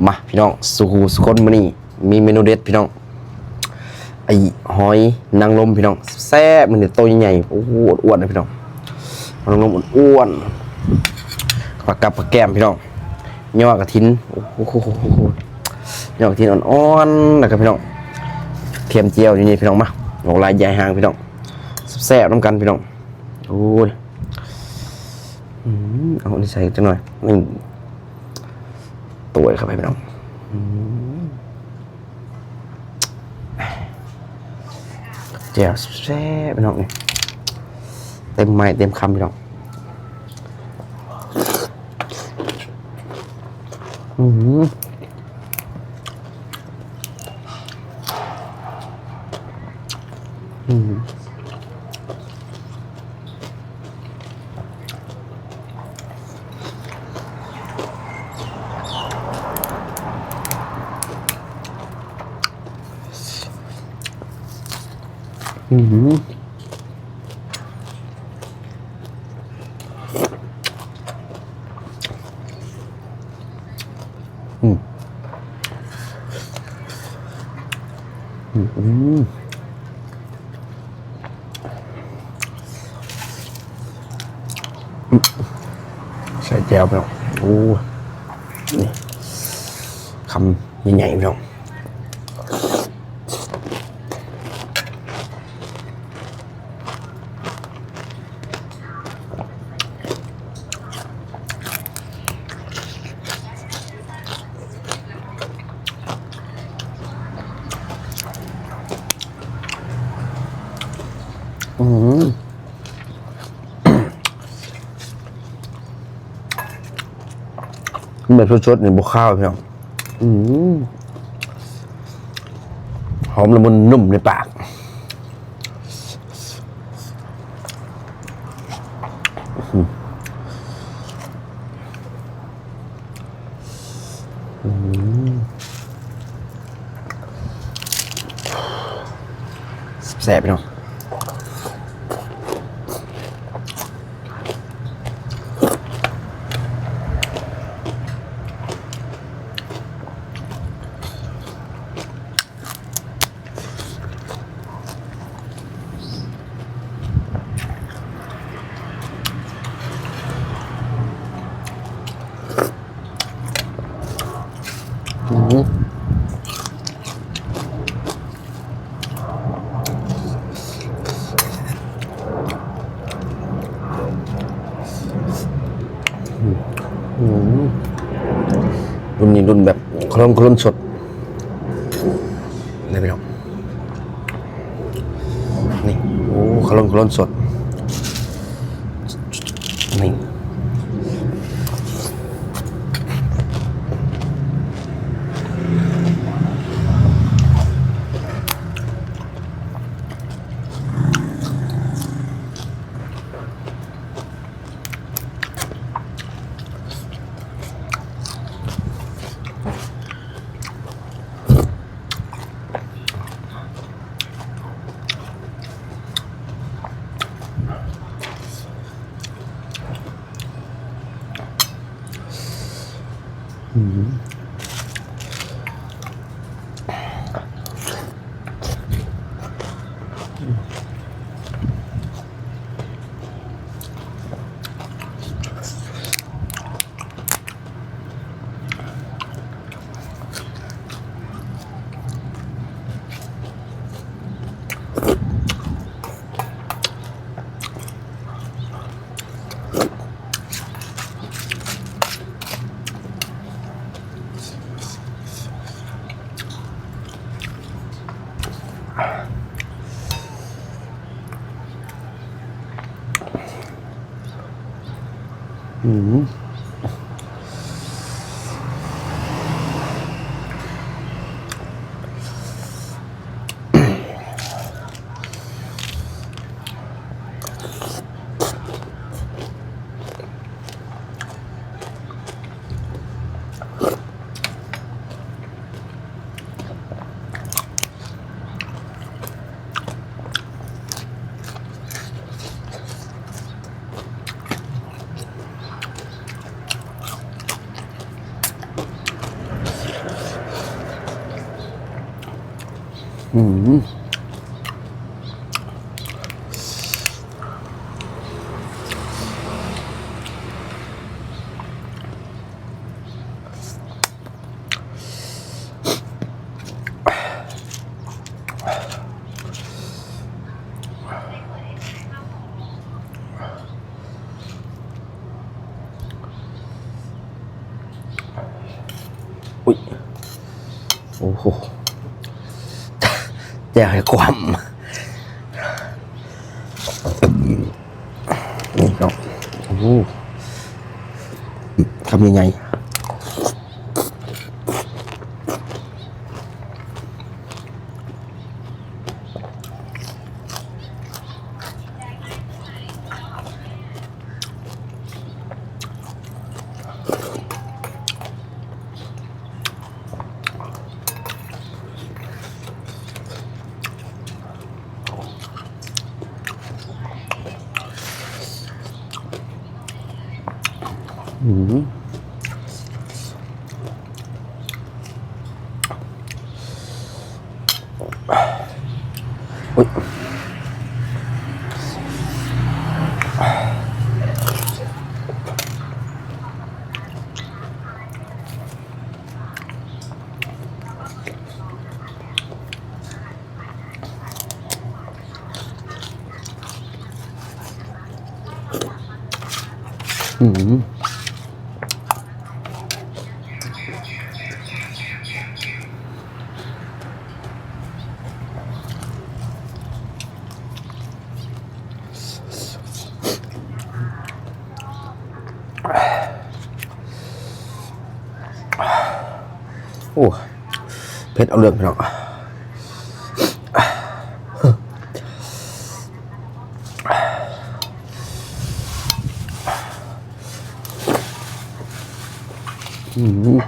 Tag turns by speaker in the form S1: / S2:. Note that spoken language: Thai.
S1: มาพี่น้องสุคนมื้อนี้มีเมนูเด็ดพี่น้องไอ้หอยนางรมพี่น้องแซ่บมันตัวใหญ่ๆโอ้โหอ้วนๆนะพี่น้องนางรมอ้วนๆผักกับผักแก้มพี่น้องยอดกระถินโอ้โหยอดกระถินอ่อนๆแล้วก็พี่น้องเทียมเจียวนี่พี่น้องมาหอกลายใหญ่หางพี่น้องแซ่บน้ำกันพี่น้องโอ้ยเอาอันนี้ใส่จังหน่อยนี่ตัวเข้าไปพี่น้องแจ่วแซ่บพี่น้องนี่เต็มไม้เต็มคำพี่น้องใส่แจ่วพี่น้องโอ้นี่คำใหญ่ๆพี่น้องแบบสดๆนี่บุกข้าวพี่น้องหอมละมุนนุ่มในปากแซ่บพี่น้องรุ่นนี้รุ่นแบบคล้นสดนี่พี่น้องนี่โอ้คล้นสดนี่ อืมอุ้ยโอ้โหอยากให้ความนี่เนาะโอ้โหทำยังไงอืมอุ้ยอืมโอ้เผ็ดเอาเรื่องพี่น้องอืม